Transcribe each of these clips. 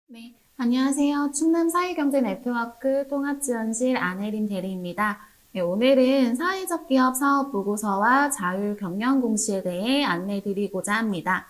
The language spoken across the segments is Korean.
네, 안녕하세요. 충남사회경제네트워크 통합지원실 안혜림 대리입니다. 네, 오늘은 사회적 기업 사업 보고서와 자율 경영 공시에 대해 안내 드리고자 합니다.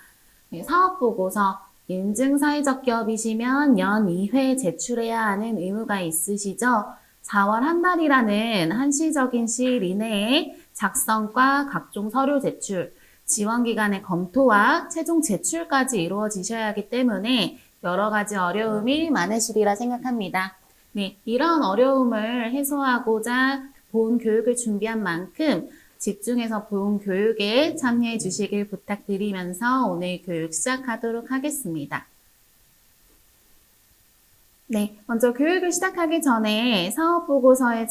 네, 사업 보고서 인증 사회적 기업이시면 연 2회 제출해야 하는 의무가 있으시죠? 4월 한 달이라는 한시적인 시일 이내에 작성과 각종 서류 제출, 지원기관의 검토와 최종 제출까지 이루어지셔야 하기 때문에 여러 가지 어려움이 많으시리라 생각합니다. 네, 이런 어려움을 해소하고자 본 교육을 준비한 만큼 집중해서 본 교육에 참여해 주시길 부탁드리면서 오늘 교육 시작하도록 하겠습니다. 네, 먼저 교육을 시작하기 전에 사업보고서의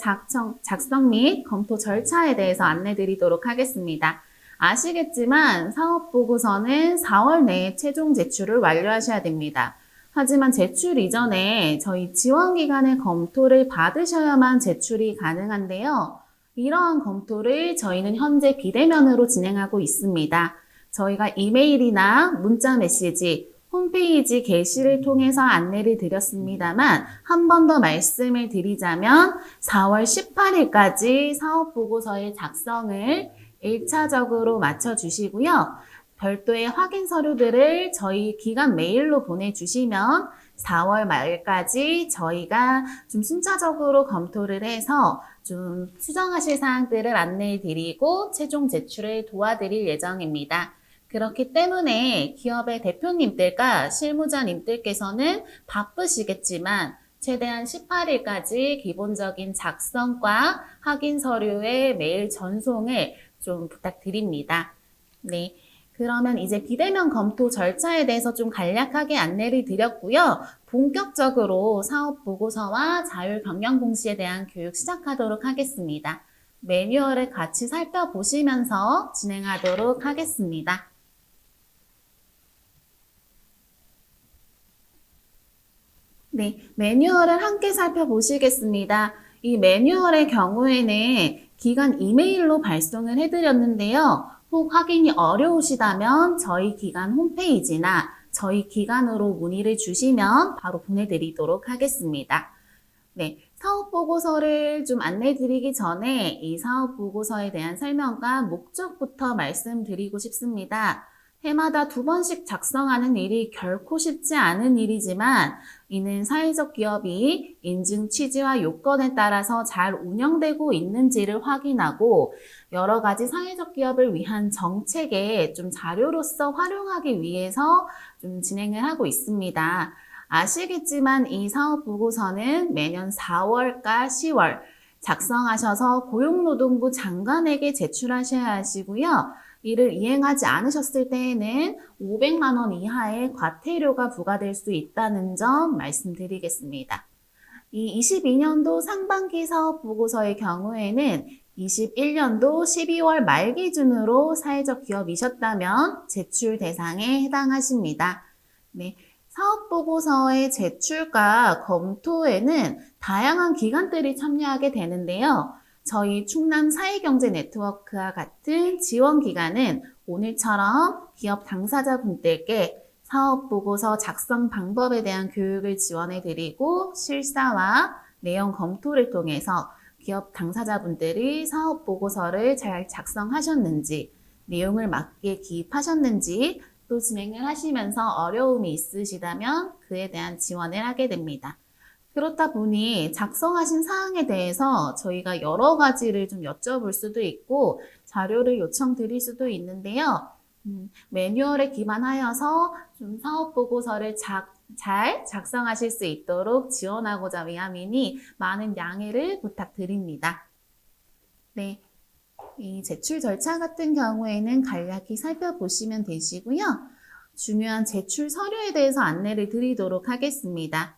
작성 및 검토 절차에 대해서 안내드리도록 하겠습니다. 아시겠지만 사업보고서는 4월 내에 최종 제출을 완료하셔야 됩니다. 하지만 제출 이전에 저희 지원기관의 검토를 받으셔야만 제출이 가능한데요. 이러한 검토를 저희는 현재 비대면으로 진행하고 있습니다. 저희가 이메일이나 문자 메시지, 홈페이지 게시를 통해서 안내를 드렸습니다만 한 번 더 말씀을 드리자면 4월 18일까지 사업보고서의 작성을 1차적으로 마쳐주시고요. 별도의 확인 서류들을 저희 기관 메일로 보내주시면 4월 말까지 저희가 좀 순차적으로 검토를 해서 좀 수정하실 사항들을 안내해 드리고 최종 제출을 도와드릴 예정입니다. 그렇기 때문에 기업의 대표님들과 실무자님들께서는 바쁘시겠지만 최대한 18일까지 기본적인 작성과 확인 서류의 메일 전송을 좀 부탁드립니다. 네. 그러면 이제 비대면 검토 절차에 대해서 좀 간략하게 안내를 드렸고요. 본격적으로 사업 보고서와 자율 경영 공시에 대한 교육 시작하도록 하겠습니다. 매뉴얼을 같이 살펴보시면서 진행하도록 하겠습니다. 네, 매뉴얼을 함께 살펴보시겠습니다. 이 매뉴얼의 경우에는 기관 이메일로 발송을 해드렸는데요. 혹 확인이 어려우시다면 저희 기관 홈페이지나 저희 기관으로 문의를 주시면 바로 보내드리도록 하겠습니다. 네, 사업보고서를 좀 안내드리기 전에 이 사업보고서에 대한 설명과 목적부터 말씀드리고 싶습니다. 해마다 2번씩 작성하는 일이 결코 쉽지 않은 일이지만 이는 사회적 기업이 인증 취지와 요건에 따라서 잘 운영되고 있는지를 확인하고 여러 가지 사회적 기업을 위한 정책에 좀 자료로서 활용하기 위해서 좀 진행을 하고 있습니다. 아시겠지만 이 사업보고서는 매년 4월과 10월 작성하셔서 고용노동부 장관에게 제출하셔야 하시고요. 이를 이행하지 않으셨을 때에는 500만 원 이하의 과태료가 부과될 수 있다는 점 말씀드리겠습니다. 이 22년도 상반기 사업보고서의 경우에는 21년도 12월 말 기준으로 사회적 기업이셨다면 제출 대상에 해당하십니다. 네, 사업보고서의 제출과 검토에는 다양한 기관들이 참여하게 되는데요. 저희 충남사회경제네트워크와 같은 지원기관은 오늘처럼 기업 당사자분들께 사업보고서 작성 방법에 대한 교육을 지원해드리고 실사와 내용 검토를 통해서 기업 당사자분들이 사업보고서를 잘 작성하셨는지, 내용을 맞게 기입하셨는지 또 진행을 하시면서 어려움이 있으시다면 그에 대한 지원을 하게 됩니다. 그렇다 보니 작성하신 사항에 대해서 저희가 여러 가지를 좀 여쭤볼 수도 있고 자료를 요청드릴 수도 있는데요. 매뉴얼에 기반하여서 좀 사업보고서를 잘 작성하실 수 있도록 지원하고자 위함이니 많은 양해를 부탁드립니다. 네, 이 제출 절차 같은 경우에는 간략히 살펴보시면 되시고요. 중요한 제출 서류에 대해서 안내를 드리도록 하겠습니다.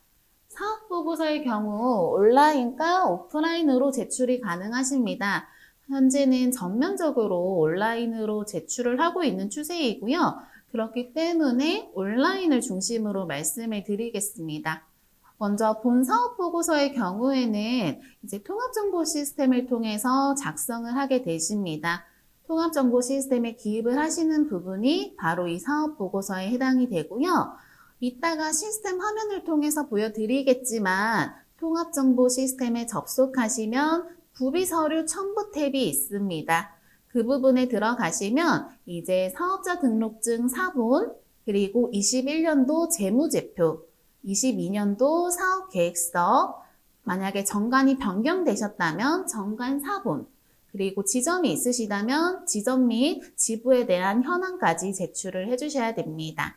사업보고서의 경우 온라인과 오프라인으로 제출이 가능하십니다. 현재는 전면적으로 온라인으로 제출을 하고 있는 추세이고요. 그렇기 때문에 온라인을 중심으로 말씀을 드리겠습니다. 먼저 본 사업보고서의 경우에는 이제 통합정보 시스템을 통해서 작성을 하게 되십니다. 통합정보 시스템에 기입을 하시는 부분이 바로 이 사업보고서에 해당이 되고요. 이따가 시스템 화면을 통해서 보여드리겠지만 통합정보 시스템에 접속하시면 구비서류 첨부 탭이 있습니다. 그 부분에 들어가시면 이제 사업자 등록증 사본, 그리고 21년도 재무제표, 22년도 사업계획서, 만약에 정관이 변경되셨다면 정관 사본, 그리고 지점이 있으시다면 지점 및 지부에 대한 현황까지 제출을 해주셔야 됩니다.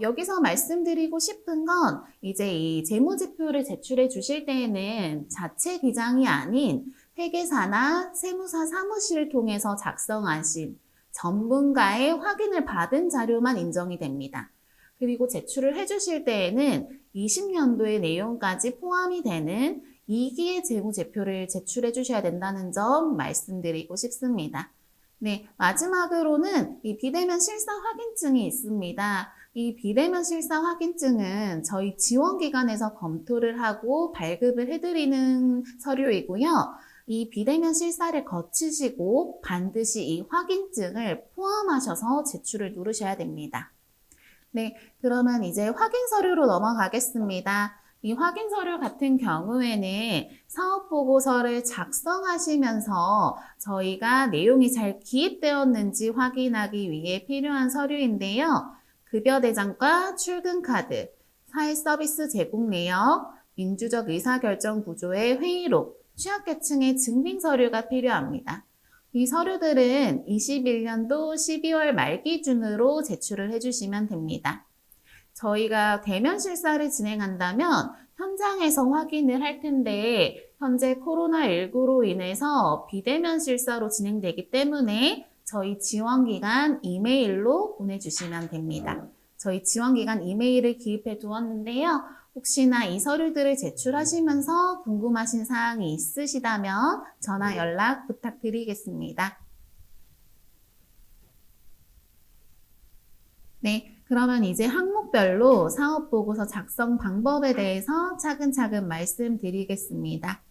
여기서 말씀드리고 싶은 건 이제 이 재무제표를 제출해 주실 때에는 자체 기장이 아닌 회계사나 세무사 사무실을 통해서 작성하신 전문가의 확인을 받은 자료만 인정이 됩니다. 그리고 제출을 해주실 때에는 20년도의 내용까지 포함이 되는 2기의 재무제표를 제출해 주셔야 된다는 점 말씀드리고 싶습니다. 네, 마지막으로는 이 비대면 실사 확인증이 있습니다. 이 비대면 실사 확인증은 저희 지원기관에서 검토를 하고 발급을 해드리는 서류이고요. 이 비대면 실사를 거치시고 반드시 이 확인증을 포함하셔서 제출을 누르셔야 됩니다. 네, 그러면 이제 확인 서류로 넘어가겠습니다. 이 확인 서류 같은 경우에는 사업보고서를 작성하시면서 저희가 내용이 잘 기입되었는지 확인하기 위해 필요한 서류인데요. 급여대장과 출근카드, 사회서비스 제공 내역, 민주적 의사결정 구조의 회의록, 취약계층의 증빙서류가 필요합니다. 이 서류들은 21년도 12월 말 기준으로 제출을 해주시면 됩니다. 저희가 대면 실사를 진행한다면 현장에서 확인을 할 텐데 현재 코로나19로 인해서 비대면 실사로 진행되기 때문에 저희 지원기관 이메일로 보내주시면 됩니다. 저희 지원기관 이메일을 기입해 두었는데요. 혹시나 이 서류들을 제출하시면서 궁금하신 사항이 있으시다면 전화 연락 부탁드리겠습니다. 네, 그러면 이제 항목별로 사업보고서 작성 방법에 대해서 차근차근 말씀드리겠습니다.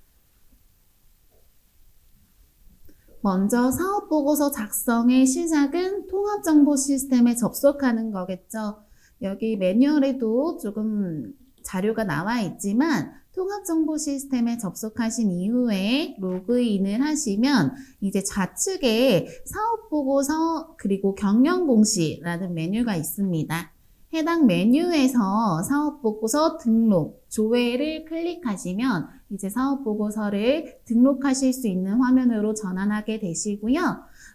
먼저 사업보고서 작성의 시작은 통합정보 시스템에 접속하는 거겠죠. 여기 매뉴얼에도 조금 자료가 나와 있지만 통합정보 시스템에 접속하신 이후에 로그인을 하시면 이제 좌측에 사업보고서 그리고 경영공시라는 메뉴가 있습니다. 해당 메뉴에서 사업보고서 등록, 조회를 클릭하시면 이제 사업보고서를 등록하실 수 있는 화면으로 전환하게 되시고요.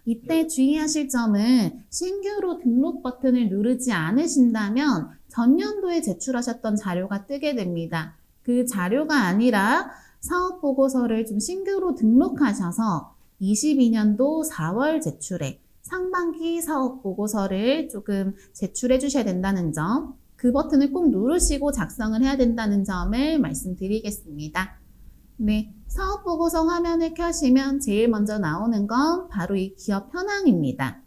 이때 주의하실 점은 신규로 등록 버튼을 누르지 않으신다면 전년도에 제출하셨던 자료가 뜨게 됩니다. 그 자료가 아니라 사업보고서를 좀 신규로 등록하셔서 22년도 4월 제출에 상반기 사업보고서를 조금 제출해 주셔야 된다는 점, 그 버튼을 꼭 누르시고 작성을 해야 된다는 점을 말씀드리겠습니다. 네, 사업보고서 화면을 켜시면 제일 먼저 나오는 건 바로 이 기업 현황입니다.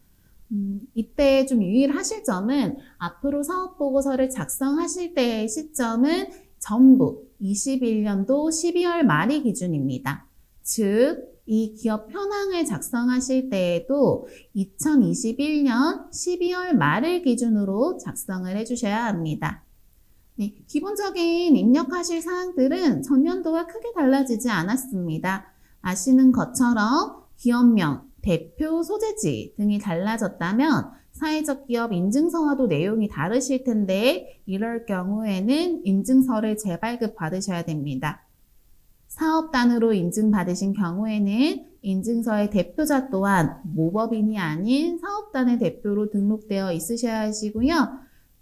이때 좀 유의하실 점은 앞으로 사업보고서를 작성하실 때의 시점은 전부 21년도 12월 말이 기준입니다. 즉, 이 기업 현황을 작성하실 때에도 2021년 12월 말을 기준으로 작성을 해주셔야 합니다. 네, 기본적인 입력하실 사항들은 전년도와 크게 달라지지 않았습니다. 아시는 것처럼 기업명, 대표, 소재지 등이 달라졌다면 사회적 기업 인증서와도 내용이 다르실 텐데 이럴 경우에는 인증서를 재발급 받으셔야 됩니다. 사업단으로 인증받으신 경우에는 인증서의 대표자 또한 모법인이 아닌 사업단의 대표로 등록되어 있으셔야 하시고요.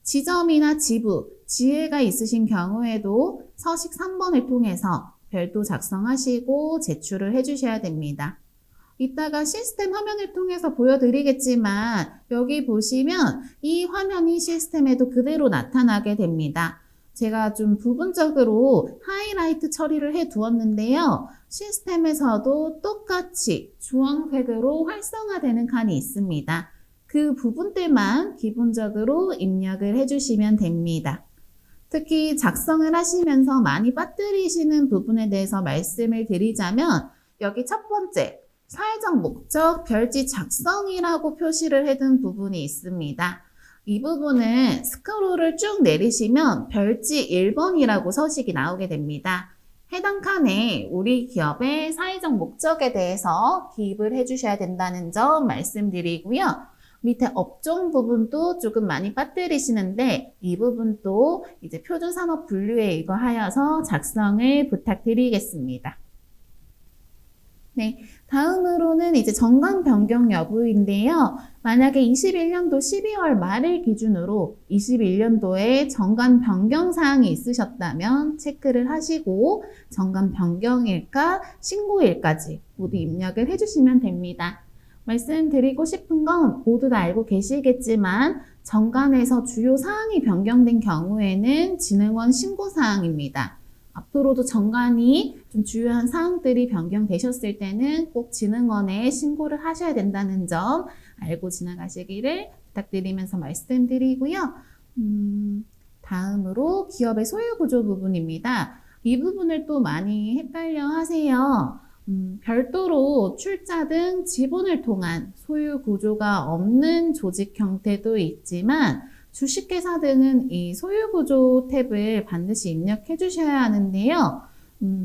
지점이나 지부, 지회가 있으신 경우에도 서식 3번을 통해서 별도 작성하시고 제출을 해주셔야 됩니다. 이따가 시스템 화면을 통해서 보여드리겠지만 여기 보시면 이 화면이 시스템에도 그대로 나타나게 됩니다. 제가 좀 부분적으로 하이라이트 처리를 해 두었는데요. 시스템에서도 똑같이 주황색으로 활성화되는 칸이 있습니다. 그 부분들만 기본적으로 입력을 해주시면 됩니다. 특히 작성을 하시면서 많이 빠뜨리시는 부분에 대해서 말씀을 드리자면 여기 첫 번째, 사회적 목적 별지 작성이라고 표시를 해둔 부분이 있습니다. 이 부분은 스크롤을 쭉 내리시면 별지 1번이라고 서식이 나오게 됩니다. 해당 칸에 우리 기업의 사회적 목적에 대해서 기입을 해주셔야 된다는 점 말씀드리고요. 밑에 업종 부분도 조금 많이 빠뜨리시는데 이 부분도 이제 표준산업 분류에 의거하여서 작성을 부탁드리겠습니다. 네, 다음으로는 이제 정관 변경 여부인데요. 만약에 21년도 12월 말을 기준으로 21년도에 정관 변경 사항이 있으셨다면 체크를 하시고 정관 변경일까 신고일까지 모두 입력을 해주시면 됩니다. 말씀드리고 싶은 건 모두 다 알고 계시겠지만 정관에서 주요 사항이 변경된 경우에는 진흥원 신고 사항입니다. 앞으로도 정관이 좀 주요한 사항들이 변경되셨을 때는 꼭 진흥원에 신고를 하셔야 된다는 점 알고 지나가시기를 부탁드리면서 말씀드리고요. 다음으로 기업의 소유구조 부분입니다. 이 부분을 또 많이 헷갈려 하세요. 별도로 출자 등 지분을 통한 소유구조가 없는 조직 형태도 있지만 주식회사 등은 이 소유구조 탭을 반드시 입력해 주셔야 하는데요.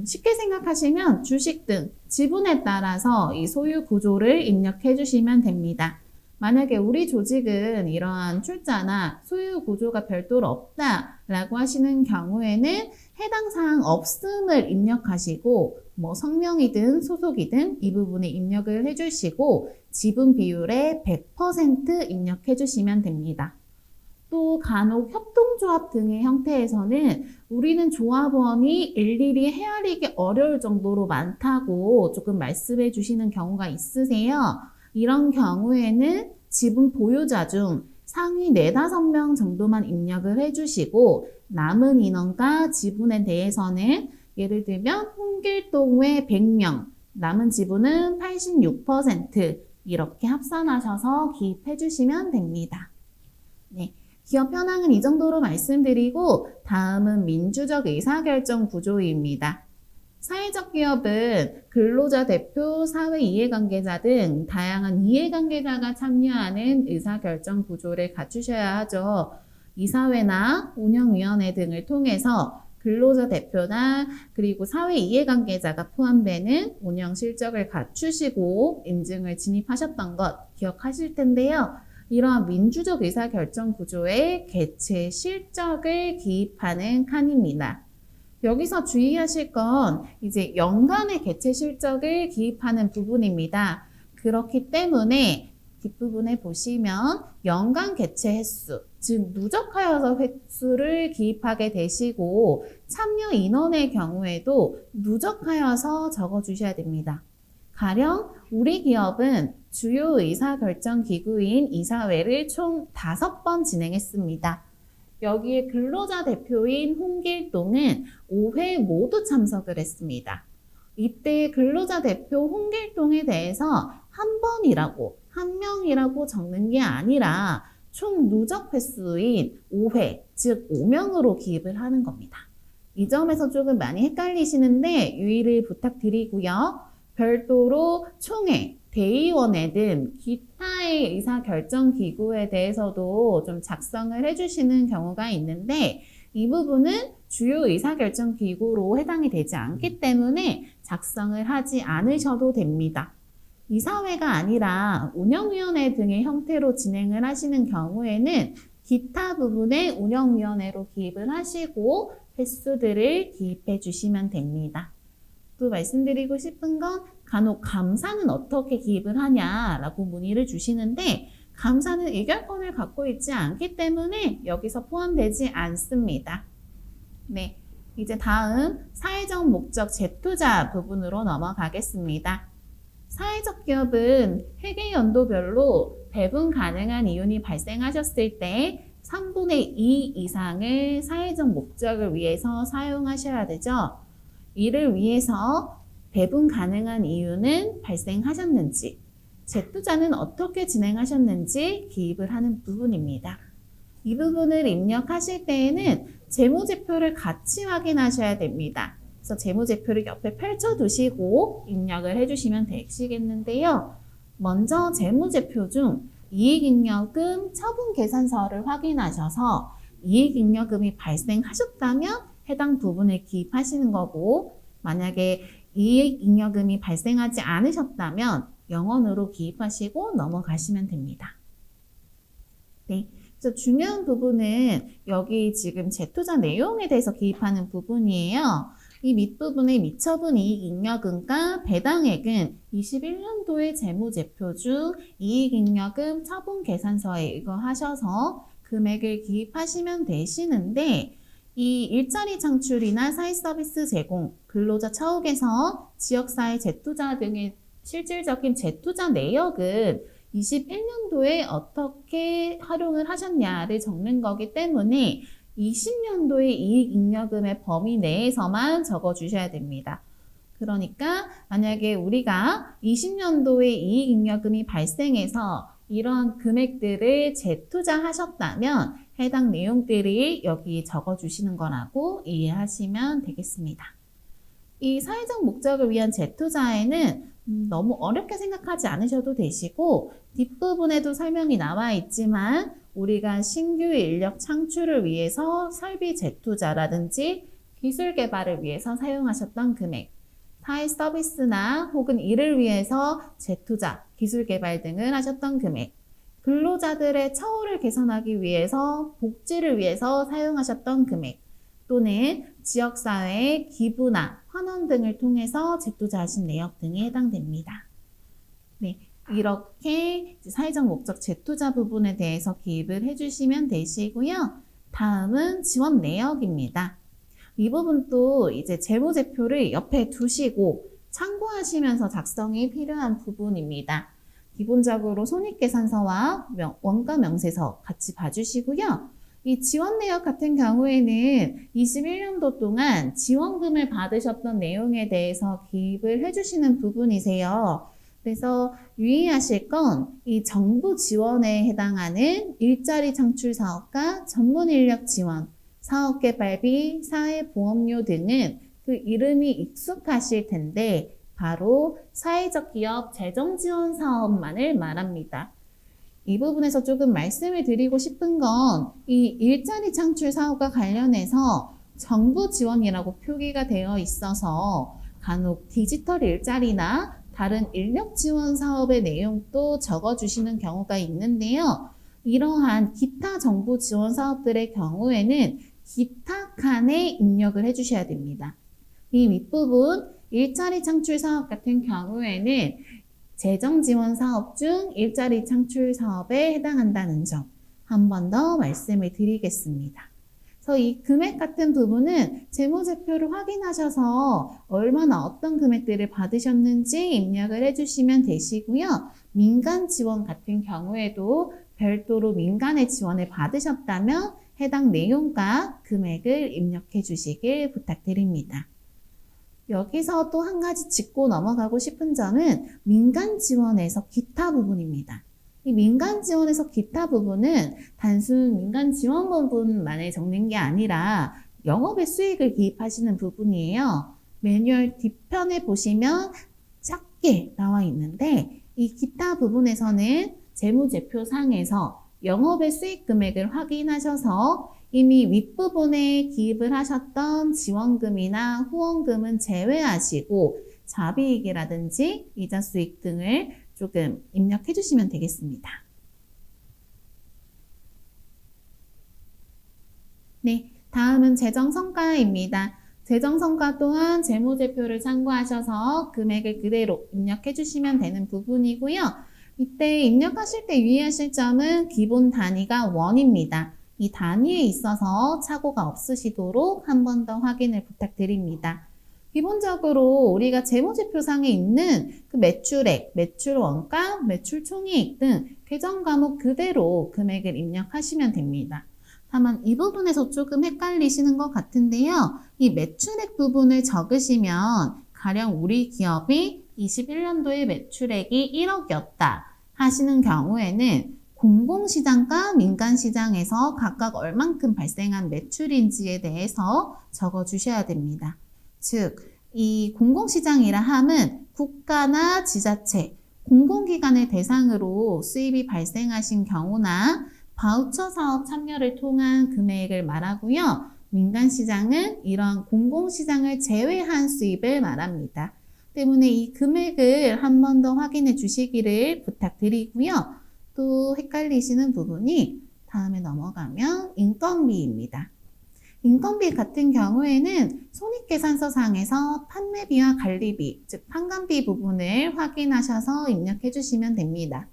쉽게 생각하시면 주식 등 지분에 따라서 이 소유구조를 입력해 주시면 됩니다. 만약에 우리 조직은 이러한 출자나 소유구조가 별도로 없다라고 하시는 경우에는 해당 사항 없음을 입력하시고 성명이든 소속이든 이 부분에 입력을 해주시고 지분 비율에 100% 입력해 주시면 됩니다. 또 간혹 협동조합 등의 형태에서는 우리는 조합원이 일일이 헤아리기 어려울 정도로 많다고 조금 말씀해 주시는 경우가 있으세요. 이런 경우에는 지분 보유자 중 상위 4~5명 정도만 입력을 해주시고 남은 인원과 지분에 대해서는 예를 들면 홍길동외 100명, 남은 지분은 86% 이렇게 합산하셔서 기입해 주시면 됩니다. 네. 기업 현황은 이 정도로 말씀드리고 다음은 민주적 의사결정 구조입니다. 사회적 기업은 근로자 대표, 사회 이해관계자 등 다양한 이해관계자가 참여하는 의사결정 구조를 갖추셔야 하죠. 이사회나 운영위원회 등을 통해서 근로자 대표나 그리고 사회 이해관계자가 포함되는 운영 실적을 갖추시고 인증을 진입하셨던 것 기억하실 텐데요. 이러한 민주적 의사결정 구조의 개최 실적을 기입하는 칸입니다. 여기서 주의하실 건 이제 연간의 개최 실적을 기입하는 부분입니다. 그렇기 때문에 뒷부분에 보시면 연간 개최 횟수, 즉 누적하여서 횟수를 기입하게 되시고 참여 인원의 경우에도 누적하여서 적어주셔야 됩니다. 가령 우리 기업은 주요 의사결정기구인 이사회를 총 5번 진행했습니다. 여기에 근로자 대표인 홍길동은 5회 모두 참석을 했습니다. 이때 근로자 대표 홍길동에 대해서 한 번이라고, 한 명이라고 적는 게 아니라 총 누적 횟수인 5회, 즉 5명으로 기입을 하는 겁니다. 이 점에서 조금 많이 헷갈리시는데 유의를 부탁드리고요. 별도로 총회, 대의원회 등 기타의 의사결정기구에 대해서도 좀 작성을 해주시는 경우가 있는데 이 부분은 주요 의사결정기구로 해당이 되지 않기 때문에 작성을 하지 않으셔도 됩니다. 이사회가 아니라 운영위원회 등의 형태로 진행을 하시는 경우에는 기타 부분에 운영위원회로 기입을 하시고 횟수들을 기입해 주시면 됩니다. 또 말씀드리고 싶은 건 간혹 감사는 어떻게 기입을 하냐라고 문의를 주시는데 감사는 의결권을 갖고 있지 않기 때문에 여기서 포함되지 않습니다. 네, 이제 다음 사회적 목적 재투자 부분으로 넘어가겠습니다. 사회적 기업은 회계연도별로 배분 가능한 이윤이 발생하셨을 때 3분의 2 이상을 사회적 목적을 위해서 사용하셔야 되죠. 이를 위해서 배분 가능한 이유는 발생하셨는지, 재투자는 어떻게 진행하셨는지 기입을 하는 부분입니다. 이 부분을 입력하실 때에는 재무제표를 같이 확인하셔야 됩니다. 그래서 재무제표를 옆에 펼쳐두시고 입력을 해주시면 되시겠는데요. 먼저 재무제표 중 이익잉여금 처분 계산서를 확인하셔서 이익잉여금이 발생하셨다면 해당 부분을 기입하시는 거고, 만약에 이익잉여금이 발생하지 않으셨다면 0원으로 기입하시고 넘어가시면 됩니다. 네. 그래서 중요한 부분은 여기 지금 재투자 내용에 대해서 기입하는 부분이에요. 이 밑부분의 미처분 이익잉여금과 배당액은 21년도의 재무제표 중 이익잉여금 처분 계산서에 의거하셔서 금액을 기입하시면 되시는데, 이 일자리 창출이나 사회 서비스 제공, 근로자 처우개선, 지역사회 재투자 등의 실질적인 재투자 내역은 21년도에 어떻게 활용을 하셨냐를 적는 거기 때문에 20년도의 이익잉여금의 범위 내에서만 적어주셔야 됩니다. 그러니까 만약에 우리가 20년도에 이익잉여금이 발생해서 이런 금액들을 재투자하셨다면 해당 내용들이 여기 적어주시는 거라고 이해하시면 되겠습니다. 이 사회적 목적을 위한 재투자에는 너무 어렵게 생각하지 않으셔도 되시고, 뒷부분에도 설명이 나와 있지만 우리가 신규 인력 창출을 위해서 설비 재투자라든지 기술 개발을 위해서 사용하셨던 금액, 사회 서비스나 혹은 이를 위해서 재투자, 기술 개발 등을 하셨던 금액, 근로자들의 처우를 개선하기 위해서 복지를 위해서 사용하셨던 금액, 또는 지역사회의 기부나 환원 등을 통해서 재투자하신 내역 등이 해당됩니다. 네, 이렇게 사회적 목적 재투자 부분에 대해서 기입을 해주시면 되시고요. 다음은 지원 내역입니다. 이 부분도 이제 재무제표를 옆에 두시고 참고하시면서 작성이 필요한 부분입니다. 기본적으로 손익계산서와 원가 명세서 같이 봐주시고요. 이 지원 내역 같은 경우에는 21년도 동안 지원금을 받으셨던 내용에 대해서 기입을 해주시는 부분이세요. 그래서 유의하실 건 이 정부 지원에 해당하는 일자리 창출 사업과 전문 인력 지원, 사업 개발비, 사회보험료 등은 그 이름이 익숙하실 텐데 바로 사회적 기업 재정 지원 사업만을 말합니다. 이 부분에서 조금 말씀을 드리고 싶은 건 이 일자리 창출 사업과 관련해서 정부 지원이라고 표기가 되어 있어서 간혹 디지털 일자리나 다른 인력 지원 사업의 내용도 적어주시는 경우가 있는데요. 이러한 기타 정부 지원 사업들의 경우에는 기타 칸에 입력을 해주셔야 됩니다. 이 윗부분 일자리 창출 사업 같은 경우에는 재정 지원 사업 중 일자리 창출 사업에 해당한다는 점 한 번 더 말씀을 드리겠습니다. 그래서 이 금액 같은 부분은 재무제표를 확인하셔서 얼마나 어떤 금액들을 받으셨는지 입력을 해주시면 되시고요. 민간 지원 같은 경우에도 별도로 민간의 지원을 받으셨다면 해당 내용과 금액을 입력해 주시길 부탁드립니다. 여기서 또 한 가지 짚고 넘어가고 싶은 점은 민간 지원에서 기타 부분입니다. 이 민간 지원에서 기타 부분은 단순 민간 지원 부분만을 적는 게 아니라 영업의 수익을 기입하시는 부분이에요. 매뉴얼 뒷편에 보시면 작게 나와 있는데 이 기타 부분에서는 재무제표상에서 영업의 수익 금액을 확인하셔서 이미 윗부분에 기입을 하셨던 지원금이나 후원금은 제외하시고 자비익이라든지 이자 수익 등을 조금 입력해 주시면 되겠습니다. 네, 다음은 재정성과입니다. 재정성과 또한 재무제표를 참고하셔서 금액을 그대로 입력해 주시면 되는 부분이고요. 이때 입력하실 때 유의하실 점은 기본 단위가 원입니다. 이 단위에 있어서 착오가 없으시도록 한 번 더 확인을 부탁드립니다. 기본적으로 우리가 재무제표상에 있는 그 매출액, 매출원가, 매출총이익 등 계정 과목 그대로 금액을 입력하시면 됩니다. 다만 이 부분에서 조금 헷갈리시는 것 같은데요. 이 매출액 부분을 적으시면 가령 우리 기업이 21년도에 매출액이 1억이었다 하시는 경우에는 공공시장과 민간시장에서 각각 얼만큼 발생한 매출인지에 대해서 적어주셔야 됩니다. 즉, 이 공공시장이라 함은 국가나 지자체 공공기관을 대상으로 수입이 발생하신 경우나 바우처 사업 참여를 통한 금액을 말하고요. 민간시장은 이런 공공시장을 제외한 수입을 말합니다. 때문에 이 금액을 한 번 더 확인해 주시기를 부탁드리고요. 또 헷갈리시는 부분이 다음에 넘어가면 인건비입니다. 인건비 같은 경우에는 손익계산서상에서 판매비와 관리비, 즉 판관비 부분을 확인하셔서 입력해 주시면 됩니다.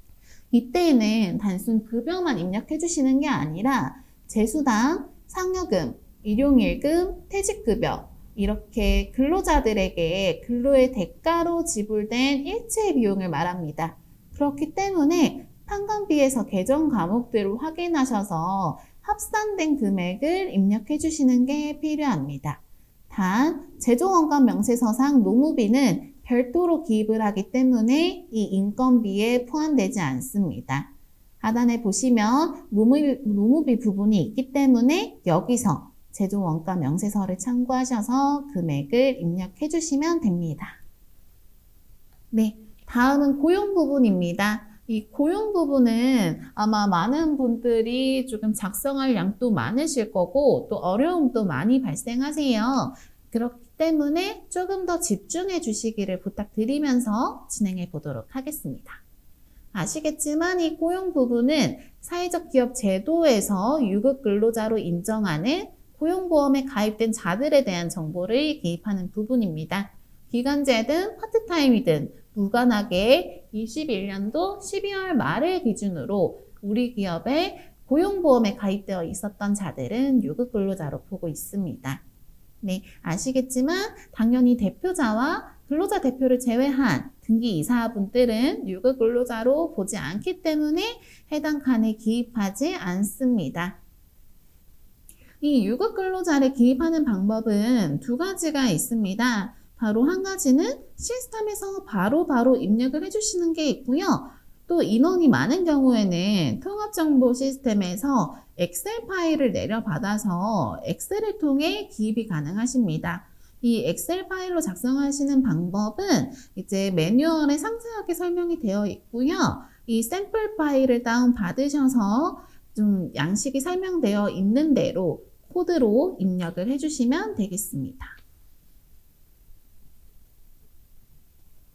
이때에는 단순 급여만 입력해 주시는 게 아니라 재수당, 상여금, 일용일금, 퇴직급여 이렇게 근로자들에게 근로의 대가로 지불된 일체 비용을 말합니다. 그렇기 때문에 판관비에서 계정 과목들을 확인하셔서 합산된 금액을 입력해 주시는 게 필요합니다. 단, 제조원가 명세서상 노무비는 별도로 기입을 하기 때문에 이 인건비에 포함되지 않습니다. 하단에 보시면 노무비 부분이 있기 때문에 여기서 제조원가 명세서를 참고하셔서 금액을 입력해 주시면 됩니다. 네, 다음은 고용 부분입니다. 이 고용 부분은 아마 많은 분들이 조금 작성할 양도 많으실 거고 또 어려움도 많이 발생하세요. 그렇기 때문에 조금 더 집중해 주시기를 부탁드리면서 진행해 보도록 하겠습니다. 아시겠지만 이 고용 부분은 사회적 기업 제도에서 유급 근로자로 인정하는 고용보험에 가입된 자들에 대한 정보를 기입하는 부분입니다. 기간제든 파트타임이든 무관하게 21년도 12월 말을 기준으로 우리 기업에 고용보험에 가입되어 있었던 자들은 유급 근로자로 보고 있습니다. 네, 아시겠지만 당연히 대표자와 근로자 대표를 제외한 등기 이사분들은 유급 근로자로 보지 않기 때문에 해당 칸에 기입하지 않습니다. 이 유급 근로자를 기입하는 방법은 두 가지가 있습니다. 바로 한 가지는 시스템에서 바로 입력을 해주시는 게 있고요. 또 인원이 많은 경우에는 통합정보 시스템에서 엑셀 파일을 내려받아서 엑셀을 통해 기입이 가능하십니다. 이 엑셀 파일로 작성하시는 방법은 이제 매뉴얼에 상세하게 설명이 되어 있고요. 이 샘플 파일을 다운받으셔서 좀 양식이 설명되어 있는 대로 코드로 입력을 해주시면 되겠습니다.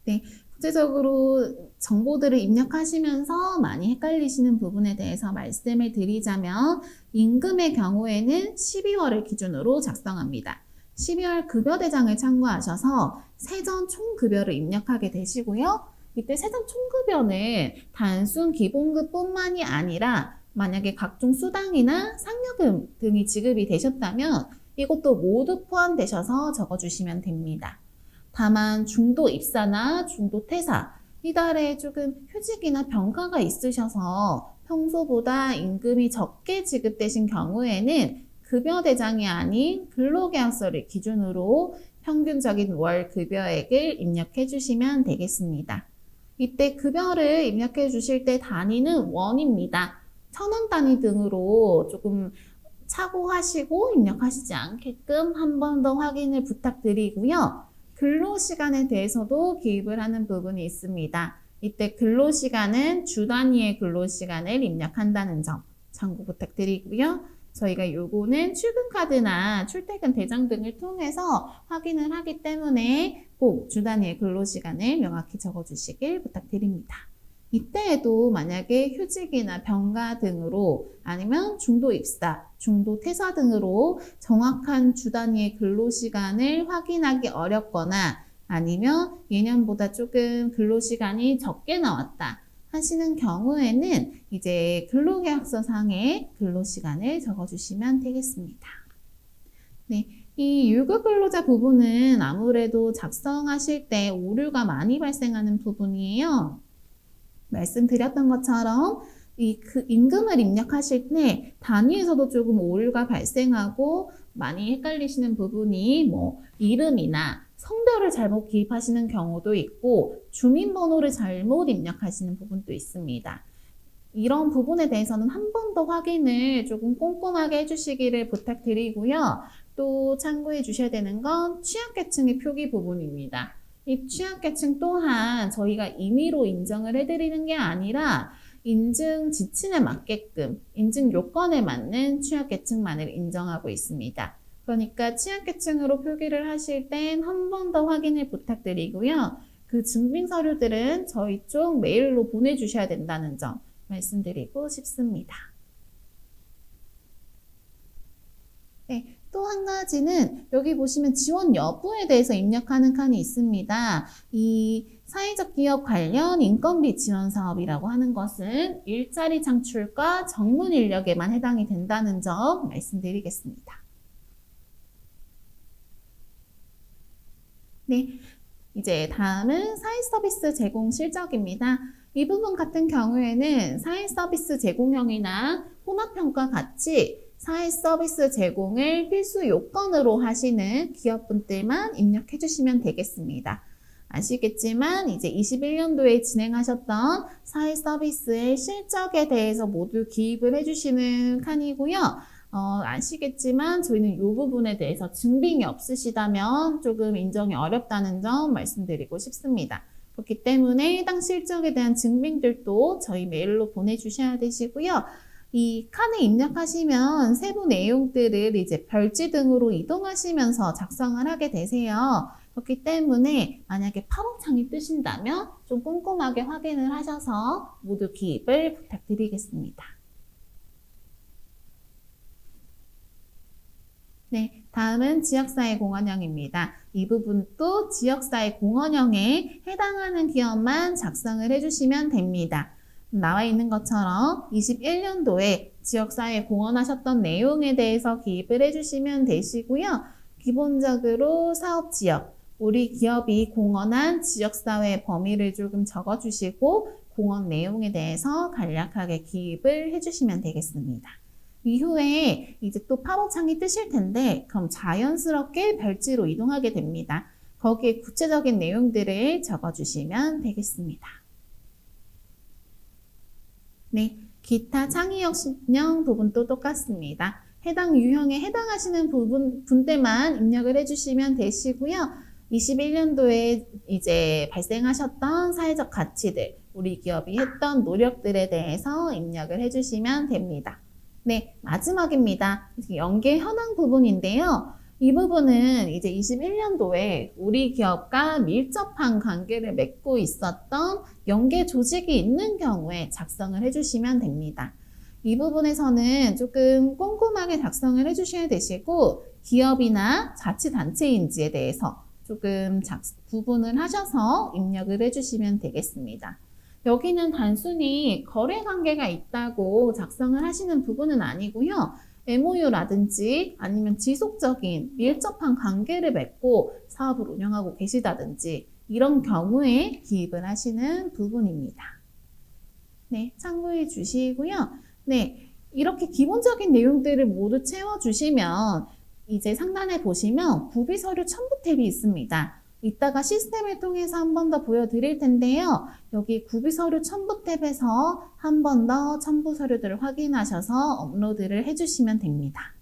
네, 구체적으로 정보들을 입력하시면서 많이 헷갈리시는 부분에 대해서 말씀을 드리자면 임금의 경우에는 12월을 기준으로 작성합니다. 12월 급여대장을 참고하셔서 세전 총급여를 입력하게 되시고요. 이때 세전 총급여는 단순 기본급뿐만이 아니라 만약에 각종 수당이나 상여금 등이 지급이 되셨다면 이것도 모두 포함되셔서 적어주시면 됩니다. 다만 중도 입사나 중도 퇴사, 이달에 조금 휴직이나 병가가 있으셔서 평소보다 임금이 적게 지급되신 경우에는 급여 대장이 아닌 근로계약서를 기준으로 평균적인 월 급여액을 입력해 주시면 되겠습니다. 이때 급여를 입력해 주실 때 단위는 원입니다. 1,000원 단위 등으로 조금 참고하시고 입력하시지 않게끔 한 번 더 확인을 부탁드리고요. 근로시간에 대해서도 기입을 하는 부분이 있습니다. 이때 근로시간은 주 단위의 근로시간을 입력한다는 점 참고 부탁드리고요. 저희가 요거는 출근카드나 출퇴근 대장 등을 통해서 확인을 하기 때문에 꼭 주 단위의 근로시간을 명확히 적어주시길 부탁드립니다. 이때에도 만약에 휴직이나 병가 등으로 아니면 중도 입사, 중도 퇴사 등으로 정확한 주 단위의 근로시간을 확인하기 어렵거나 아니면 예년보다 조금 근로시간이 적게 나왔다 하시는 경우에는 이제 근로계약서 상에 근로시간을 적어주시면 되겠습니다. 네. 이 유급 근로자 부분은 아무래도 작성하실 때 오류가 많이 발생하는 부분이에요. 말씀드렸던 것처럼 임금을 입력하실 때 단위에서도 조금 오류가 발생하고 많이 헷갈리시는 부분이 이름이나 성별을 잘못 기입하시는 경우도 있고 주민번호를 잘못 입력하시는 부분도 있습니다. 이런 부분에 대해서는 한 번 더 확인을 조금 꼼꼼하게 해주시기를 부탁드리고요. 또 참고해 주셔야 되는 건 취약계층의 표기 부분입니다. 이 취약계층 또한 저희가 임의로 인정을 해드리는 게 아니라 인증 지침에 맞게끔 인증 요건에 맞는 취약계층만을 인정하고 있습니다. 그러니까 취약계층으로 표기를 하실 땐 한 번 더 확인을 부탁드리고요. 그 증빙 서류들은 저희 쪽 메일로 보내주셔야 된다는 점 말씀드리고 싶습니다. 네, 또 한 가지는 여기 보시면 지원 여부에 대해서 입력하는 칸이 있습니다. 이 사회적 기업 관련 인건비 지원 사업이라고 하는 것은 일자리 창출과 전문 인력에만 해당이 된다는 점 말씀드리겠습니다. 네, 이제 다음은 사회 서비스 제공 실적입니다. 이 부분 같은 경우에는 사회 서비스 제공형이나 혼합형과 같이 사회 서비스 제공을 필수 요건으로 하시는 기업분들만 입력해 주시면 되겠습니다. 아시겠지만 이제 21년도에 진행하셨던 사회 서비스의 실적에 대해서 모두 기입을 해주시는 칸이고요. 아시겠지만 저희는 이 부분에 대해서 증빙이 없으시다면 조금 인정이 어렵다는 점 말씀드리고 싶습니다. 그렇기 때문에 해당 실적에 대한 증빙들도 저희 메일로 보내주셔야 되시고요. 이 칸에 입력하시면 세부 내용들을 이제 별지 등으로 이동하시면서 작성을 하게 되세요. 그렇기 때문에 만약에 팝업창이 뜨신다면 좀 꼼꼼하게 확인을 하셔서 모두 기입을 부탁드리겠습니다. 네, 다음은 지역사회 공헌형입니다. 이 부분도 지역사회 공헌형에 해당하는 기업만 작성을 해주시면 됩니다. 나와 있는 것처럼 21년도에 지역사회 공헌하셨던 내용에 대해서 기입을 해주시면 되시고요. 기본적으로 사업지역, 우리 기업이 공헌한 지역사회 범위를 조금 적어주시고 공헌 내용에 대해서 간략하게 기입을 해주시면 되겠습니다. 이후에 이제 또 팝업창이 뜨실 텐데 그럼 자연스럽게 별지로 이동하게 됩니다. 거기에 구체적인 내용들을 적어주시면 되겠습니다. 네, 기타 창의혁신형 부분도 똑같습니다. 해당 유형에 해당하시는 분들만 입력을 해주시면 되시고요. 21년도에 이제 발생하셨던 사회적 가치들, 우리 기업이 했던 노력들에 대해서 입력을 해주시면 됩니다. 네, 마지막입니다. 연계 현황 부분인데요. 이 부분은 이제 21년도에 우리 기업과 밀접한 관계를 맺고 있었던 연계 조직이 있는 경우에 작성을 해주시면 됩니다. 이 부분에서는 조금 꼼꼼하게 작성을 해주셔야 되시고 기업이나 자치단체인지에 대해서 조금 구분을 하셔서 입력을 해주시면 되겠습니다. 여기는 단순히 거래관계가 있다고 작성을 하시는 부분은 아니고요. MOU라든지 아니면 지속적인 밀접한 관계를 맺고 사업을 운영하고 계시다든지 이런 경우에 기입을 하시는 부분입니다. 네, 참고해 주시고요. 네, 이렇게 기본적인 내용들을 모두 채워주시면 이제 상단에 보시면 구비서류 첨부 탭이 있습니다. 이따가 시스템을 통해서 한 번 더 보여드릴 텐데요. 여기 구비서류 첨부 탭에서 한 번 더 첨부 서류들을 확인하셔서 업로드를 해주시면 됩니다.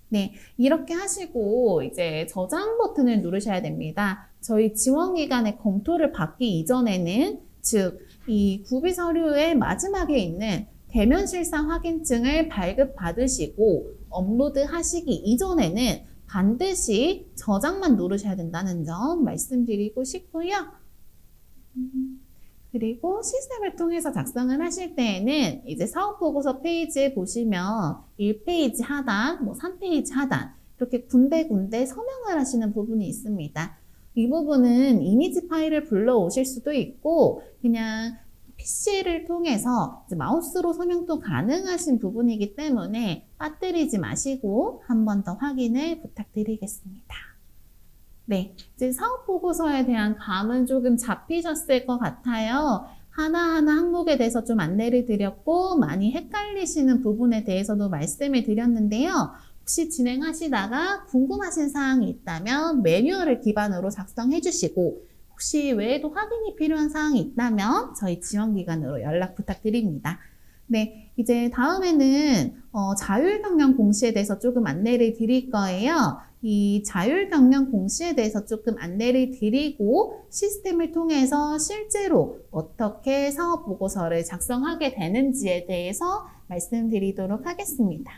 네, 이렇게 하시고 이제 저장 버튼을 누르셔야 됩니다. 저희 지원기관의 검토를 받기 이전에는 즉 이 구비서류의 마지막에 있는 대면 실사 확인증을 발급받으시고 업로드 하시기 이전에는 반드시 저장만 누르셔야 된다는 점 말씀드리고 싶고요. 그리고 시스템을 통해서 작성을 하실 때에는 이제 사업보고서 페이지에 보시면 1페이지 하단, 3페이지 하단 이렇게 군데군데 서명을 하시는 부분이 있습니다. 이 부분은 이미지 파일을 불러오실 수도 있고 그냥 PC를 통해서 이제 마우스로 서명도 가능하신 부분이기 때문에 빠뜨리지 마시고 한 번 더 확인을 부탁드리겠습니다. 네, 이제 사업보고서에 대한 감은 조금 잡히셨을 것 같아요. 하나하나 항목에 대해서 좀 안내를 드렸고 많이 헷갈리시는 부분에 대해서도 말씀을 드렸는데요. 혹시 진행하시다가 궁금하신 사항이 있다면 매뉴얼을 기반으로 작성해 주시고 혹시 외에도 확인이 필요한 사항이 있다면 저희 지원기관으로 연락 부탁드립니다. 네, 이제 다음에는 자율경영 공시에 대해서 조금 안내를 드릴 거예요. 이 자율경영 공시에 대해서 조금 안내를 드리고 시스템을 통해서 실제로 어떻게 사업보고서를 작성하게 되는지에 대해서 말씀드리도록 하겠습니다.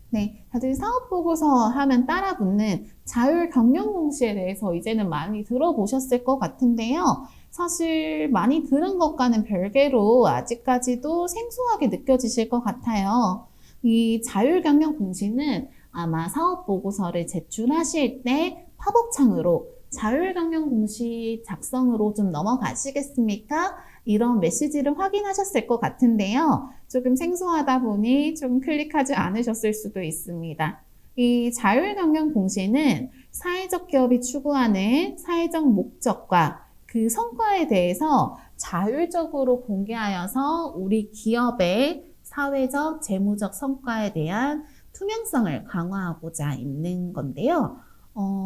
네, 다들 사업보고서 하면 따라 붙는 자율경영공시에 대해서 이제는 많이 들어보셨을 것 같은데요. 사실 많이 들은 것과는 별개로 아직까지도 생소하게 느껴지실 것 같아요. 이 자율경영공시는 아마 사업보고서를 제출하실 때 팝업창으로 자율경영공시 작성으로 좀 넘어가시겠습니까? 이런 메시지를 확인하셨을 것 같은데요. 조금 생소하다 보니 좀 클릭하지 않으셨을 수도 있습니다. 이 자율경영 공시는 사회적 기업이 추구하는 사회적 목적과 그 성과에 대해서 자율적으로 공개하여서 우리 기업의 사회적, 재무적 성과에 대한 투명성을 강화하고자 있는 건데요.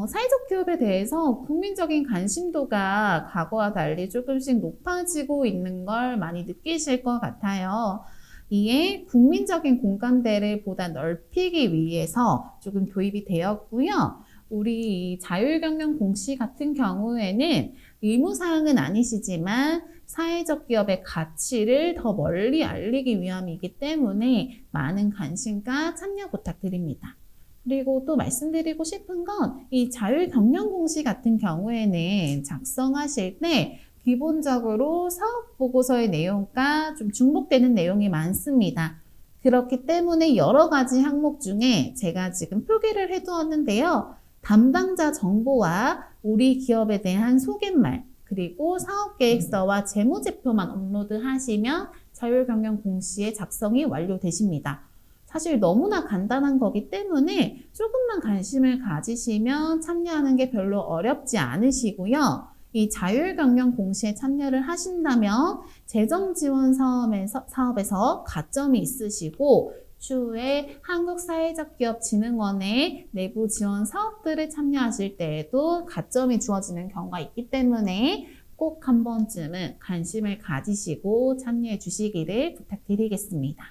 사회적 기업에 대해서 국민적인 관심도가 과거와 달리 조금씩 높아지고 있는 걸 많이 느끼실 것 같아요. 이에 국민적인 공감대를 보다 넓히기 위해서 조금 도입이 되었고요. 우리 자율경영 공시 같은 경우에는 의무사항은 아니시지만 사회적 기업의 가치를 더 멀리 알리기 위함이기 때문에 많은 관심과 참여 부탁드립니다. 그리고 또 말씀드리고 싶은 건 이 자율경영공시 같은 경우에는 작성하실 때 기본적으로 사업보고서의 내용과 좀 중복되는 내용이 많습니다. 그렇기 때문에 여러 가지 항목 중에 제가 지금 표기를 해두었는데요. 담당자 정보와 우리 기업에 대한 소개말, 그리고 사업계획서와 재무제표만 업로드하시면 자율경영공시의 작성이 완료되십니다. 사실 너무나 간단한 거기 때문에 조금만 관심을 가지시면 참여하는 게 별로 어렵지 않으시고요. 이 자율경영 공시에 참여를 하신다면 재정지원 사업에서 가점이 있으시고 추후에 한국사회적기업진흥원의 내부 지원 사업들을 참여하실 때에도 가점이 주어지는 경우가 있기 때문에 꼭 한 번쯤은 관심을 가지시고 참여해 주시기를 부탁드리겠습니다.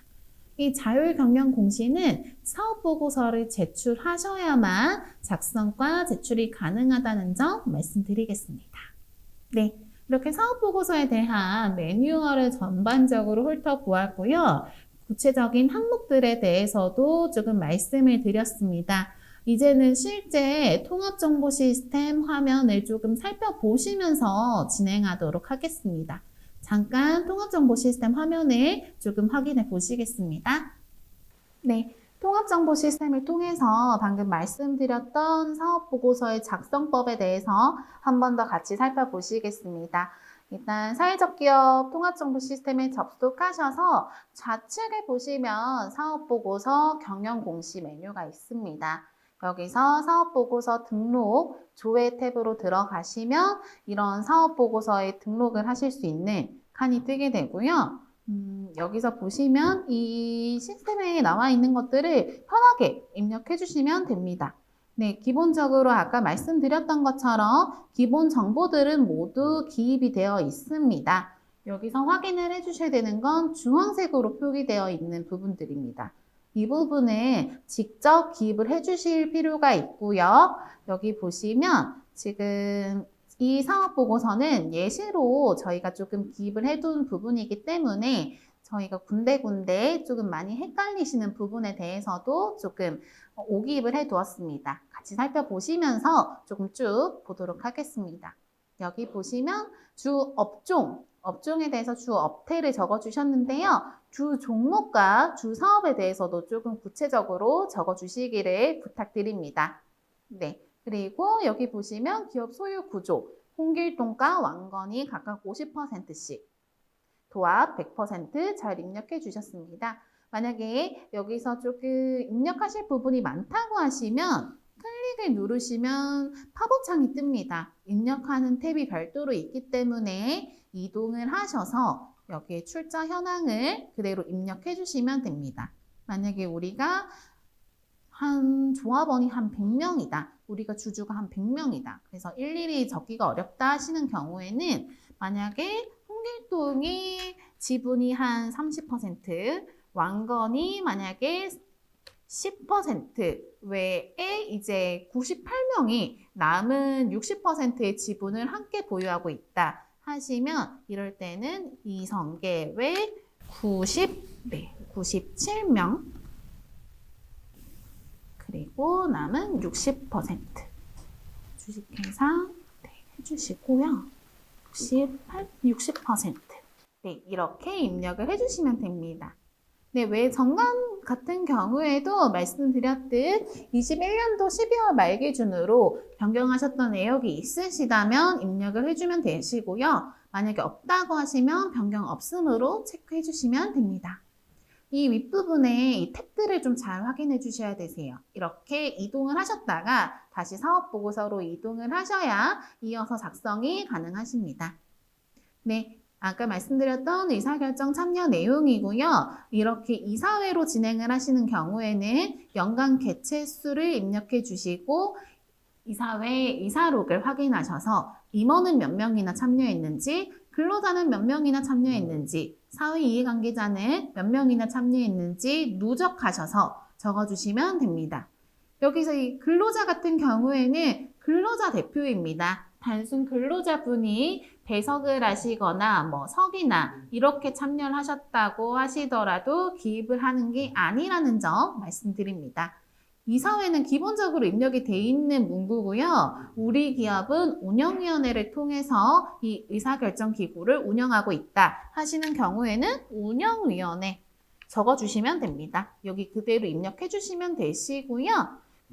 이 자율경영공시는 사업보고서를 제출하셔야만 작성과 제출이 가능하다는 점 말씀드리겠습니다. 네, 이렇게 사업보고서에 대한 매뉴얼을 전반적으로 훑어보았고요. 구체적인 항목들에 대해서도 조금 말씀을 드렸습니다. 이제는 실제 통합정보 시스템 화면을 조금 살펴보시면서 진행하도록 하겠습니다. 잠깐 통합정보 시스템 화면을 조금 확인해 보시겠습니다. 네, 통합정보 시스템을 통해서 방금 말씀드렸던 사업보고서의 작성법에 대해서 한 번 더 같이 살펴보시겠습니다. 일단 사회적 기업 통합정보 시스템에 접속하셔서 좌측에 보시면 사업보고서 경영공시 메뉴가 있습니다. 여기서 사업보고서 등록, 조회 탭으로 들어가시면 이런 사업보고서에 등록을 하실 수 있는 칸이 뜨게 되고요. 여기서 보시면 이 시스템에 나와 있는 것들을 편하게 입력해 주시면 됩니다. 네, 기본적으로 아까 말씀드렸던 것처럼 기본 정보들은 모두 기입이 되어 있습니다. 여기서 확인을 해 주셔야 되는 건 주황색으로 표기되어 있는 부분들입니다. 이 부분을 직접 기입을 해 주실 필요가 있고요. 여기 보시면 지금 이 사업보고서는 예시로 저희가 조금 기입을 해둔 부분이기 때문에 저희가 군데군데 조금 많이 헷갈리시는 부분에 대해서도 조금 오기입을 해두었습니다. 같이 살펴보시면서 조금 쭉 보도록 하겠습니다. 여기 보시면 주 업종, 업종에 대해서 주 업태를 적어주셨는데요. 주 종목과 주 사업에 대해서도 조금 구체적으로 적어주시기를 부탁드립니다. 네. 그리고 여기 보시면 기업 소유 구조, 홍길동과 왕건이 각각 50%씩, 도합 100% 입력해 주셨습니다. 만약에 여기서 조금 입력하실 부분이 많다고 하시면 클릭을 누르시면 팝업창이 뜹니다. 입력하는 탭이 별도로 있기 때문에 이동을 하셔서 여기에 출자 현황을 그대로 입력해 주시면 됩니다. 만약에 우리가 한 조합원이 한 100명이다. 우리가 주주가 한 100명이다. 그래서 일일이 적기가 어렵다 하시는 경우에는 만약에 홍길동이 지분이 한 30%, 왕건이 만약에 10% 외에 이제 98명이 남은 60%의 지분을 함께 보유하고 있다 하시면 이럴 때는 이성계 외 97명 그리고 남은 60% 주식회사 해주시고요. 60%. 네, 이렇게 입력을 해주시면 됩니다. 네, 왜 정관 같은 경우에도 말씀드렸듯 21년도 12월 말 기준으로 변경하셨던 내역이 있으시다면 입력을 해주면 되시고요. 만약에 없다고 하시면 변경 없음으로 체크해 주시면 됩니다. 이 윗부분에 이 탭들을 좀 잘 확인해 주셔야 되세요. 이렇게 이동을 하셨다가 다시 사업보고서로 이동을 하셔야 이어서 작성이 가능하십니다. 네. 아까 말씀드렸던 의사결정 참여 내용이고요. 이렇게 이사회로 진행을 하시는 경우에는 연간 개최 수를 입력해 주시고 이사회 이사록을 확인하셔서 임원은 몇 명이나 참여했는지, 근로자는 몇 명이나 참여했는지, 사회 이해관계자는 몇 명이나 참여했는지 누적하셔서 적어주시면 됩니다. 여기서 이 근로자 같은 경우에는 근로자 대표입니다. 단순 근로자분이 배석을 하시거나 뭐 석이나 이렇게 참여를 하셨다고 하시더라도 기입을 하는 게 아니라는 점 말씀드립니다. 이사회는 기본적으로 입력이 돼 있는 문구고요. 우리 기업은 운영위원회를 통해서 이 의사결정기구를 운영하고 있다 하시는 경우에는 운영위원회 적어주시면 됩니다. 여기 그대로 입력해 주시면 되시고요.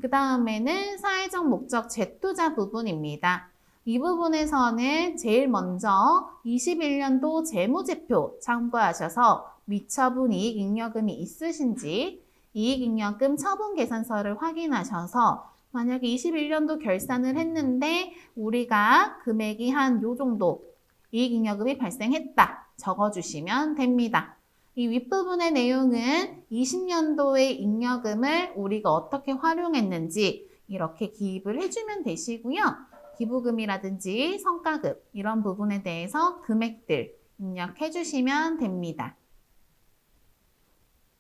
그 다음에는 사회적 목적 재투자 부분입니다. 이 부분에서는 제일 먼저 21년도 재무제표 참고하셔서 미처분 이익잉여금이 있으신지 이익잉여금 처분계산서를 확인하셔서 만약에 21년도 결산을 했는데 우리가 금액이 한 요 정도 이익잉여금이 발생했다 적어주시면 됩니다. 이 윗부분의 내용은 20년도의 잉여금을 우리가 어떻게 활용했는지 이렇게 기입을 해주면 되시고요. 기부금이라든지 성과금 이런 부분에 대해서 금액들 입력해 주시면 됩니다.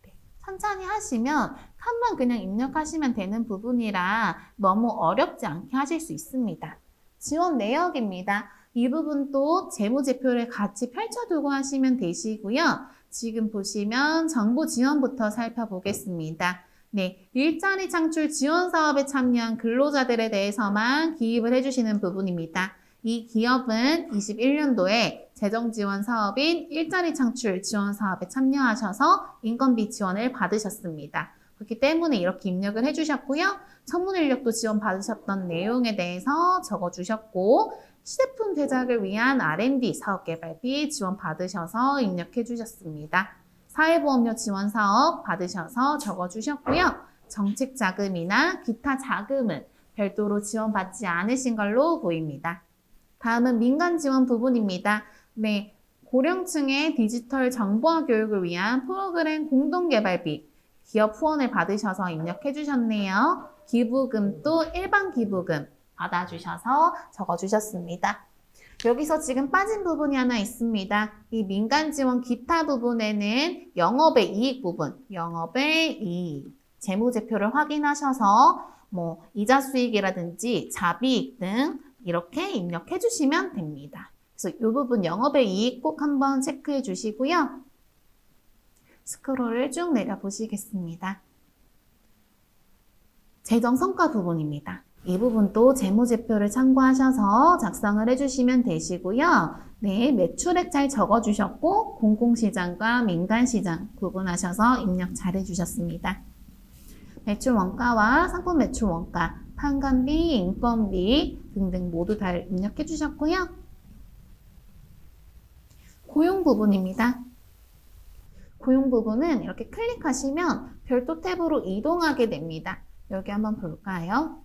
네, 천천히 하시면 칸만 그냥 입력하시면 되는 부분이라 너무 어렵지 않게 하실 수 있습니다. 지원 내역입니다. 이 부분도 재무제표를 같이 펼쳐두고 하시면 되시고요. 지금 보시면 정보 지원부터 살펴보겠습니다. 네, 일자리 창출 지원 사업에 참여한 근로자들에 대해서만 기입을 해주시는 부분입니다. 이 기업은 21년도에 재정지원 사업인 일자리 창출 지원 사업에 참여하셔서 인건비 지원을 받으셨습니다. 그렇기 때문에 이렇게 입력을 해주셨고요. 청문인력도 지원 받으셨던 내용에 대해서 적어주셨고 시제품 제작을 위한 R&D 사업개발비 지원 받으셔서 입력해 주셨습니다. 사회보험료 지원 사업 받으셔서 적어주셨고요. 정책자금이나 기타 자금은 별도로 지원받지 않으신 걸로 보입니다. 다음은 민간 지원 부분입니다. 네, 고령층의 디지털 정보화 교육을 위한 프로그램 공동개발비 기업 후원을 받으셔서 입력해 주셨네요. 기부금도 일반 기부금 받아주셔서 적어주셨습니다. 여기서 지금 빠진 부분이 하나 있습니다. 이 민간 지원 기타 부분에는 영업의 이익 부분, 영업의 이익, 재무제표를 확인하셔서 뭐 이자 수익이라든지 자비익 등 이렇게 입력해 주시면 됩니다. 그래서 이 부분 영업의 이익 꼭 한번 체크해 주시고요. 스크롤을 쭉 내려 보시겠습니다. 재정 성과 부분입니다. 이 부분도 재무제표를 참고하셔서 작성을 해주시면 되시고요. 네, 매출액 잘 적어주셨고 공공시장과 민간시장 구분하셔서 입력 잘 해주셨습니다. 매출 원가와 상품 매출 원가, 판관비, 인건비 등등 모두 다 입력해 주셨고요. 고용 부분입니다. 고용 부분은 이렇게 클릭하시면 별도 탭으로 이동하게 됩니다. 여기 한번 볼까요?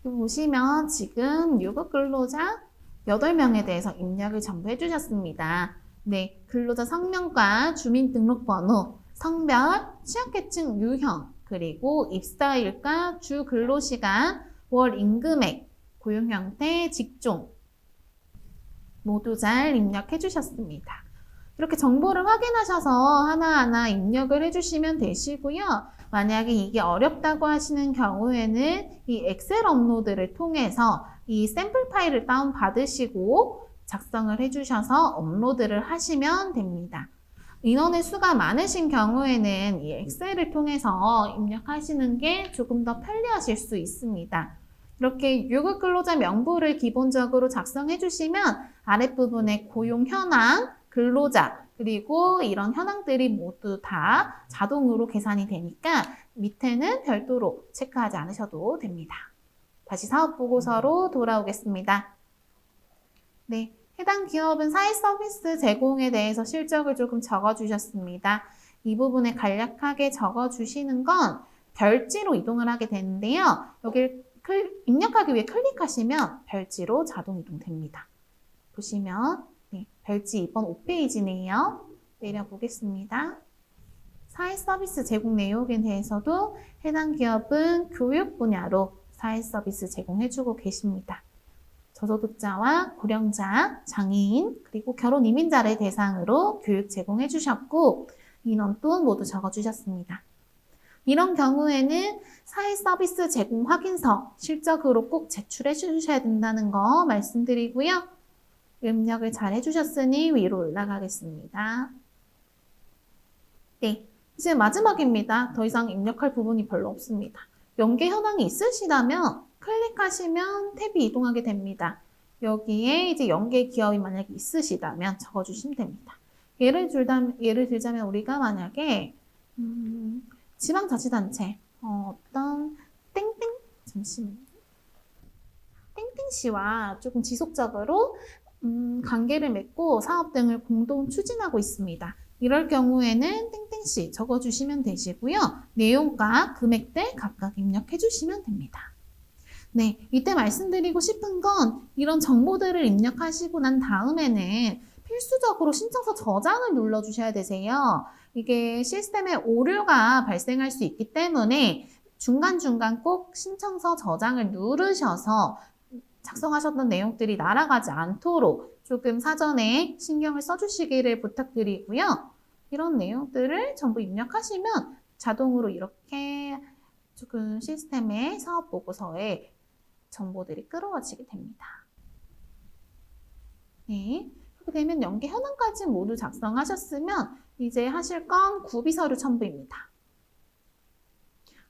보시면 지금 유급 근로자 8명에 대해서 입력을 전부 해주셨습니다. 네, 근로자 성명과 주민등록번호, 성별, 취약계층 유형, 그리고 입사일과 주 근로시간, 월 임금액, 고용 형태, 직종 모두 잘 입력해 주셨습니다. 이렇게 정보를 확인하셔서 하나하나 입력을 해주시면 되시고요. 만약에 이게 어렵다고 하시는 경우에는 이 엑셀 업로드를 통해서 이 샘플 파일을 다운받으시고 작성을 해주셔서 업로드를 하시면 됩니다. 인원의 수가 많으신 경우에는 이 엑셀을 통해서 입력하시는 게 조금 더 편리하실 수 있습니다. 이렇게 유급 근로자 명부를 기본적으로 작성해 주시면 아랫부분에 고용 현황, 근로자, 그리고 이런 현황들이 모두 다 자동으로 계산이 되니까 밑에는 별도로 체크하지 않으셔도 됩니다. 다시 사업보고서로 돌아오겠습니다. 네, 해당 기업은 사회 서비스 제공에 대해서 실적을 조금 적어주셨습니다. 이 부분에 간략하게 적어주시는 건 별지로 이동을 하게 되는데요. 여기를 입력하기 위해 클릭하시면 별지로 자동 이동됩니다. 보시면 네, 별지 2번 5페이지네요. 내려보겠습니다. 사회 서비스 제공 내용에 대해서도 해당 기업은 교육 분야로 사회 서비스 제공해주고 계십니다. 저소득자와 고령자, 장애인, 그리고 결혼 이민자를 대상으로 교육 제공해 주셨고 인원도 모두 적어주셨습니다. 이런 경우에는 사회 서비스 제공 확인서 실적으로 꼭 제출해 주셔야 된다는 거 말씀드리고요. 입력을 잘 해주셨으니 위로 올라가겠습니다. 네, 이제 마지막입니다. 더 이상 입력할 부분이 별로 없습니다. 연계 현황이 있으시다면 클릭하시면 탭이 이동하게 됩니다. 여기에 이제 연계 기업이 만약에 있으시다면 적어주시면 됩니다. 예를 들자면 우리가 만약에 지방자치단체 어떤 잠시만요. 땡땡시와 조금 지속적으로 관계를 맺고 사업 등을 공동 추진하고 있습니다. 이럴 경우에는 땡땡시 적어주시면 되시고요. 내용과 금액들 각각 입력해 주시면 됩니다. 네, 이때 말씀드리고 싶은 건 이런 정보들을 입력하시고 난 다음에는 필수적으로 신청서 저장을 눌러주셔야 되세요. 이게 시스템에 오류가 발생할 수 있기 때문에 중간중간 꼭 신청서 저장을 누르셔서 작성하셨던 내용들이 날아가지 않도록 조금 사전에 신경을 써주시기를 부탁드리고요. 이런 내용들을 전부 입력하시면 자동으로 이렇게 조금 시스템의 사업보고서에 정보들이 끌어와지게 됩니다. 네, 그렇게 되면 연계 현황까지 모두 작성하셨으면 이제 하실 건 구비서류 첨부입니다.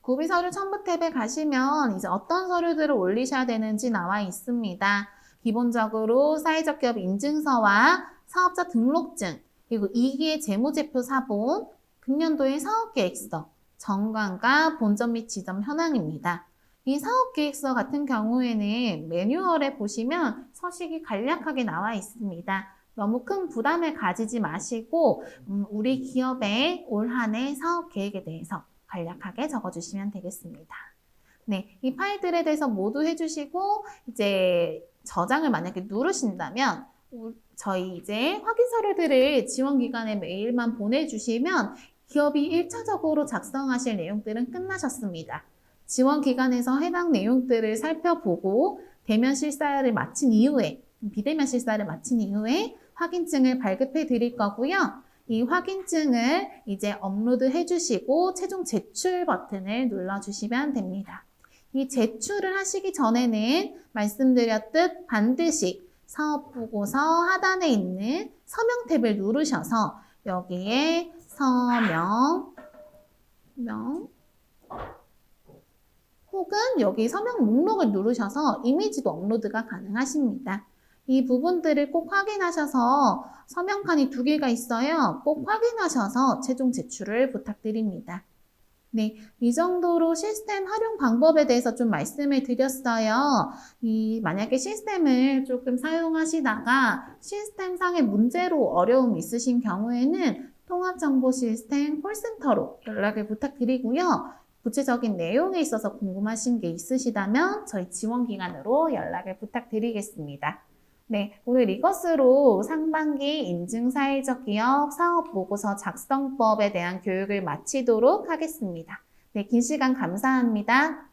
구비서류 첨부 탭에 가시면 이제 어떤 서류들을 올리셔야 되는지 나와 있습니다. 기본적으로 사회적 기업 인증서와 사업자 등록증, 그리고 2기의 재무제표 사본, 금년도의 사업계획서, 정관과 본점 및 지점 현황입니다. 이 사업계획서 같은 경우에는 매뉴얼에 보시면 서식이 간략하게 나와 있습니다. 너무 큰 부담을 가지지 마시고 우리 기업의 올 한 해 사업계획에 대해서 간략하게 적어주시면 되겠습니다. 네, 이 파일들에 대해서 모두 해주시고 이제 저장을 만약에 누르신다면 저희 이제 확인 서류들을 지원기관에 메일만 보내주시면 기업이 1차적으로 작성하실 내용들은 끝나셨습니다. 지원기관에서 해당 내용들을 살펴보고 대면 실사를 마친 이후에 비대면 실사를 마친 이후에 확인증을 발급해 드릴 거고요. 이 확인증을 이제 업로드 해주시고 최종 제출 버튼을 눌러주시면 됩니다. 이 제출을 하시기 전에는 말씀드렸듯 반드시 사업보고서 하단에 있는 서명 탭을 누르셔서 여기에 서명 혹은 여기 서명 목록을 누르셔서 이미지도 업로드가 가능하십니다. 이 부분들을 꼭 확인하셔서 서명칸이 2개가 있어요. 꼭 확인하셔서 최종 제출을 부탁드립니다. 네, 이 정도로 시스템 활용 방법에 대해서 좀 말씀을 드렸어요. 만약에 시스템을 조금 사용하시다가 시스템상의 문제로 어려움이 있으신 경우에는 통합정보시스템 콜센터로 연락을 부탁드리고요. 구체적인 내용에 있어서 궁금하신 게 있으시다면 저희 지원기관으로 연락을 부탁드리겠습니다. 네, 오늘 이것으로 상반기 인증사회적 기업 사업보고서 작성법에 대한 교육을 마치도록 하겠습니다. 네, 긴 시간 감사합니다.